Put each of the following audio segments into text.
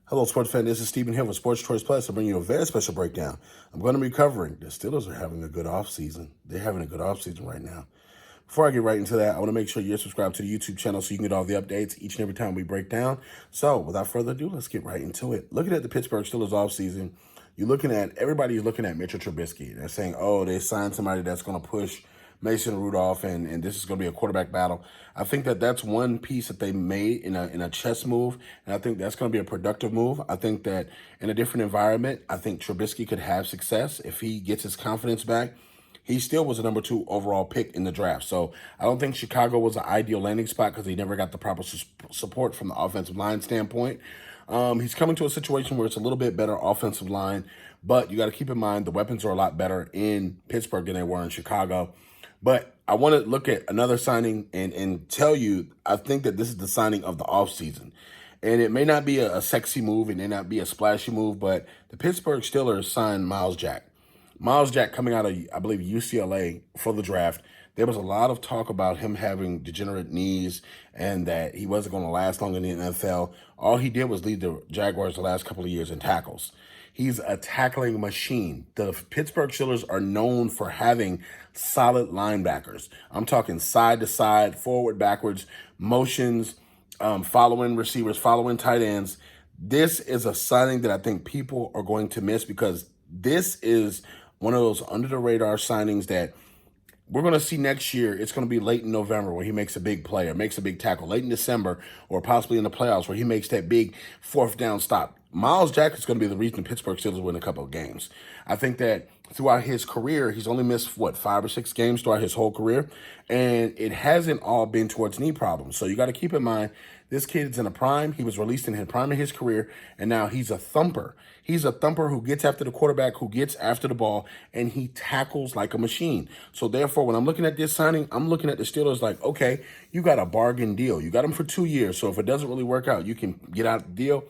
Hello, sports fan. This is Stephen here with Sports Choice Plus. I bring you a very special breakdown. I'm going to be covering the Steelers are having a good offseason. They're having a good offseason right now. Before I get right into that, I want to make sure you're subscribed to the YouTube channel so you can get all the updates each and every time we break down. So, without further ado, let's get right into it. Looking at the Pittsburgh Steelers offseason, everybody's looking at Mitchell Trubisky. They're saying, oh, they signed somebody that's going to push Mason Rudolph, and this is going to be a quarterback battle. I think that's one piece that they made in a chess move, and I think that's going to be a productive move. I think that in a different environment, I think Trubisky could have success if he gets his confidence back. He still was a number 2 overall pick in the draft. So I don't think Chicago was an ideal landing spot because he never got the proper support from the offensive line standpoint. He's coming to a situation where it's a little bit better offensive line, but you got to keep in mind the weapons are a lot better in Pittsburgh than they were in Chicago. But I want to look at another signing and tell you, I think that this is the signing of the offseason. And it may not be a sexy move, it may not be a splashy move, but the Pittsburgh Steelers signed Miles Jack. Miles Jack coming out of, I believe, UCLA for the draft. There was a lot of talk about him having degenerate knees and that he wasn't going to last long in the NFL. All he did was lead the Jaguars the last couple of years in tackles. He's a tackling machine. The Pittsburgh Steelers are known for having solid linebackers. I'm talking side to side, forward, backwards, motions, following receivers, following tight ends. This is a signing that I think people are going to miss because this is one of those under-the-radar signings that we're going to see next year. It's going to be late in November where he makes a big play or makes a big tackle. Late in December or possibly in the playoffs where he makes that big fourth down stop. Miles Jack is going to be the reason the Pittsburgh Steelers win a couple of games. I think that throughout his career, he's only missed, 5 or 6 games throughout his whole career, and it hasn't all been towards knee problems. So you got to keep in mind, this kid's in a prime. He was released in the prime of his career, and now he's a thumper. He's a thumper who gets after the quarterback, who gets after the ball, and he tackles like a machine. So therefore, when I'm looking at this signing, I'm looking at the Steelers like, okay, you got a bargain deal. You got him for 2 years, so if it doesn't really work out, you can get out of the deal.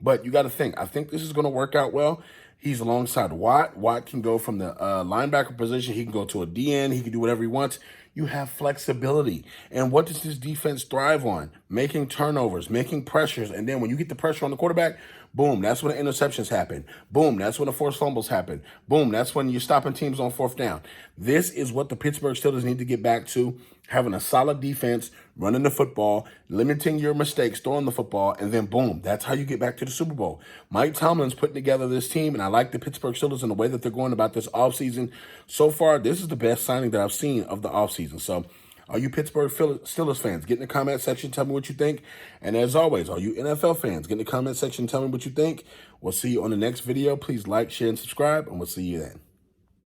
But you got to think, I think this is going to work out well. He's alongside Watt. Watt can go from the linebacker position. He can go to a DN. He can do whatever he wants. You have flexibility. And what does this defense thrive on? Making turnovers, making pressures. And then when you get the pressure on the quarterback, boom, that's when the interceptions happen. Boom, that's when the forced fumbles happen. Boom, that's when you're stopping teams on fourth down. This is what the Pittsburgh Steelers need to get back to, having a solid defense, running the football, limiting your mistakes, throwing the football, and then boom, that's how you get back to the Super Bowl. Mike Tomlin's putting together this team, and I like the Pittsburgh Steelers in the way that they're going about this offseason. So far, this is the best signing that I've seen of the offseason. So are you Pittsburgh Steelers fans? Get in the comment section, tell me what you think. And as always, are you NFL fans? Get in the comment section, tell me what you think. We'll see you on the next video. Please like, share, and subscribe, and we'll see you then.